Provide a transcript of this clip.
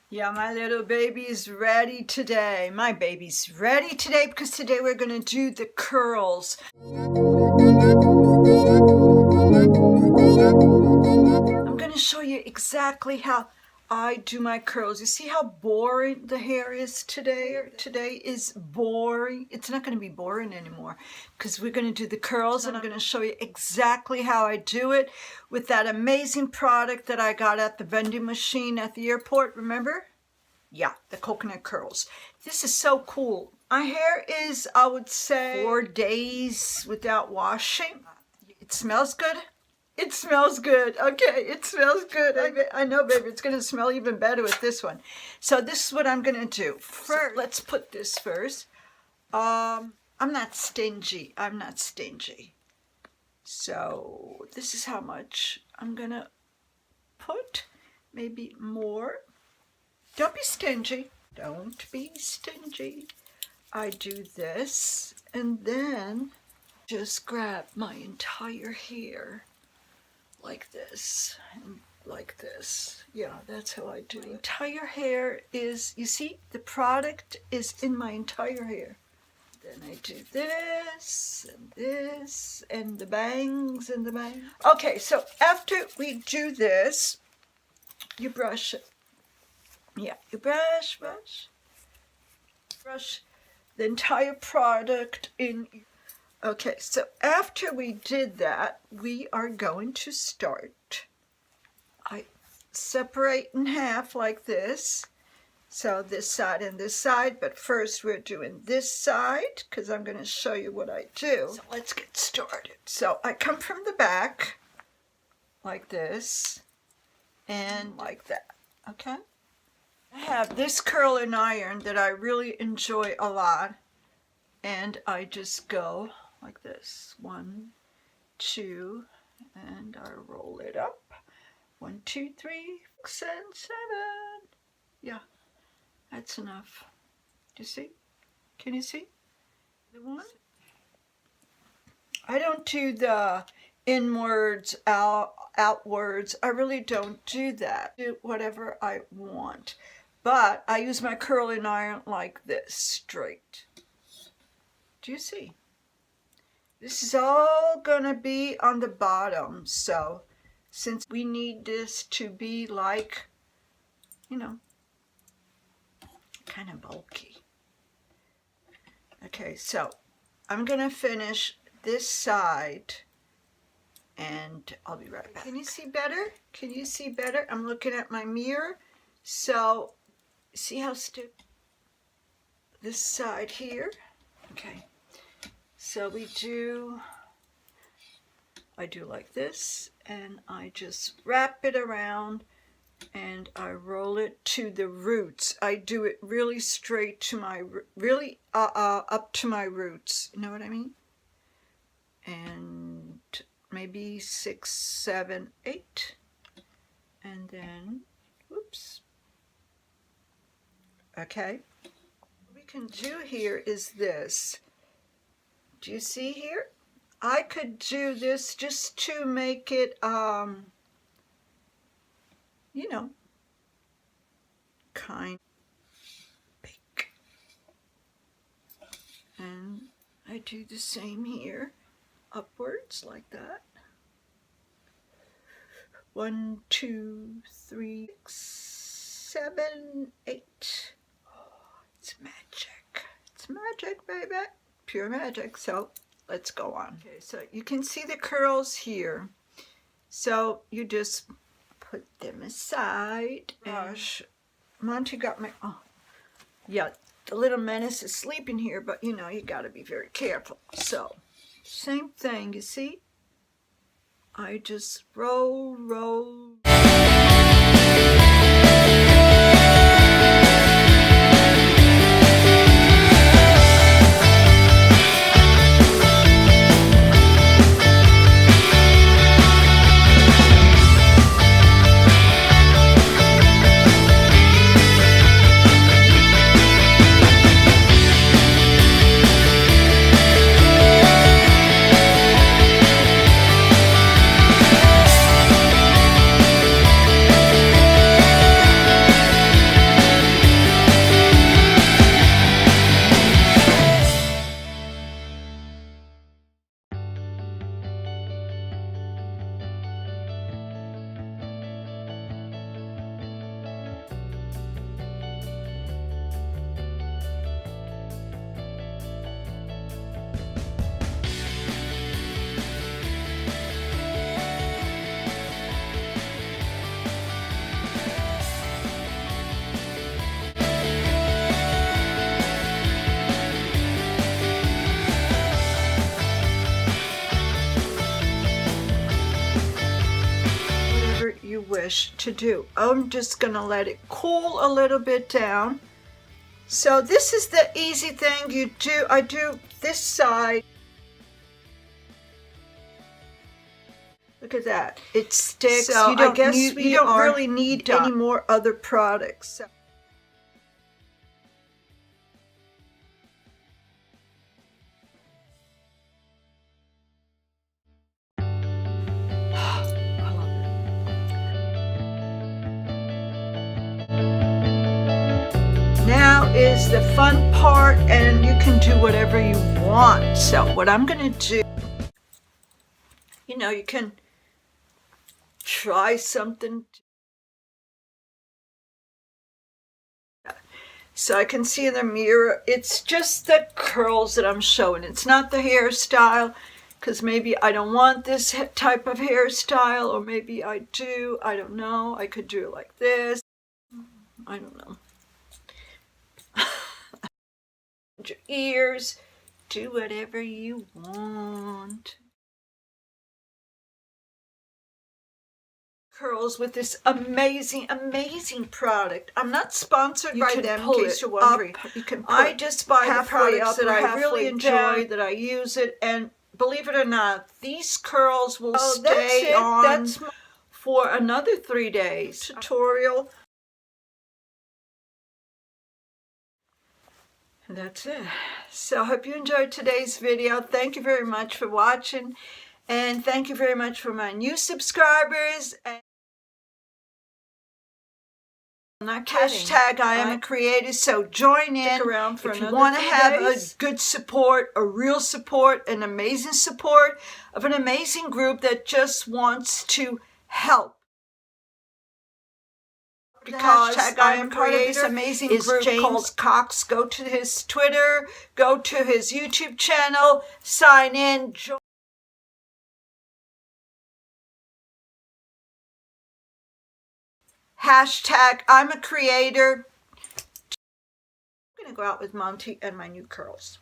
Yeah, my little baby's ready today. My baby's ready today because today we're going to do the curls. I'm going to show you exactly how I do my curls. You see how boring the hair is today? Today is boring. It's not going to be boring anymore because we're going to do the curls, and I'm going to show you exactly how I do it with that amazing product that I got at the vending machine at the airport. Remember? Yeah, the coconut curls. This is so cool. My hair is, I would say, 4 days without washing. It smells good. It smells good. Okay, it smells good. I know, baby, it's going to smell even better with this one. So this is what I'm going to do. First, let's put this first. I'm not stingy. I'm not stingy. So this is how much I'm going to put. Maybe more. Don't be stingy. Don't be stingy. I do this, and then just grab my entire hair like this and like this. Yeah, that's how I do it. My entire hair is, you see, the product is in my entire hair. Then I do this and the bangs and the bangs. Okay, so after we do this, you brush it. Yeah, you brush the entire product in. Okay, so after we did that, we are going to start. I separate in half like this. So this side and this side, but first we're doing this side because I'm going to show you what I do. So let's get started. So I come from the back like this and like that, okay? I have this curling iron that I really enjoy a lot, and I just go like this. 1, 2, and I roll it up. 1, 2, 3, 6, and 7. Yeah, that's enough. Do you see? Can you see? The one? I don't do the inwards, outwards. I really don't do that. Do whatever I want. But I use my curling iron like this, straight. Do you see? This is all gonna be on the bottom, so since we need this to be like, you know, kind of bulky. Okay, so I'm gonna finish this side and I'll be right back. Can you see better? Can you see better? I'm looking at my mirror. So see how stiff this side here? Okay. So I do like this, and I just wrap it around and I roll it to the roots. I do it really straight to my, really up to my roots. You know what I mean? And maybe 6, 7, 8. And then, whoops. Okay. What we can do here is this. Do you see here? I could do this just to make it, you know, kind of big. And I do the same here, upwards like that. 1, 2, 3, 6, 7, 8. Oh, it's magic. It's magic, baby. Pure magic. So let's go on. Okay, so you can see the curls here. So you just put them aside. Gosh, Monty got my, oh, yeah, the little menace is sleeping here, but you know, you got to be very careful. So, same thing, you see? I just roll. wish to do. I'm just gonna let it cool a little bit down. So this is the easy thing you do. I do this side. Look at that. It sticks. So I guess you don't really need any more other products. So. Now is the fun part, and you can do whatever you want. So what I'm going to do, you can try something. So I can see in the mirror, it's just the curls that I'm showing. It's not the hairstyle, because maybe I don't want this type of hairstyle, or maybe I do. I don't know. I could do it like this. I don't know. Your ears, do whatever you want. Curls with this amazing product. I'm not sponsored by them, in case you're wondering. I just buy the products that I really enjoy, that I use it, and believe it or not, these curls will stay on for another 3 days. Tutorial. And that's it. So I hope you enjoyed today's video. Thank you very much for watching. And thank you very much for my new subscribers. And I'm not kidding. Hashtag I am a creator. So join in. Stick around for if you want to have a good support, a real support, an amazing support of an amazing group that just wants to help. Because I am part of this amazing group James Cox. Go to his Twitter, go to his YouTube channel, sign in, join. Hashtag I'm a creator. I'm going to go out with Monty and my new curls.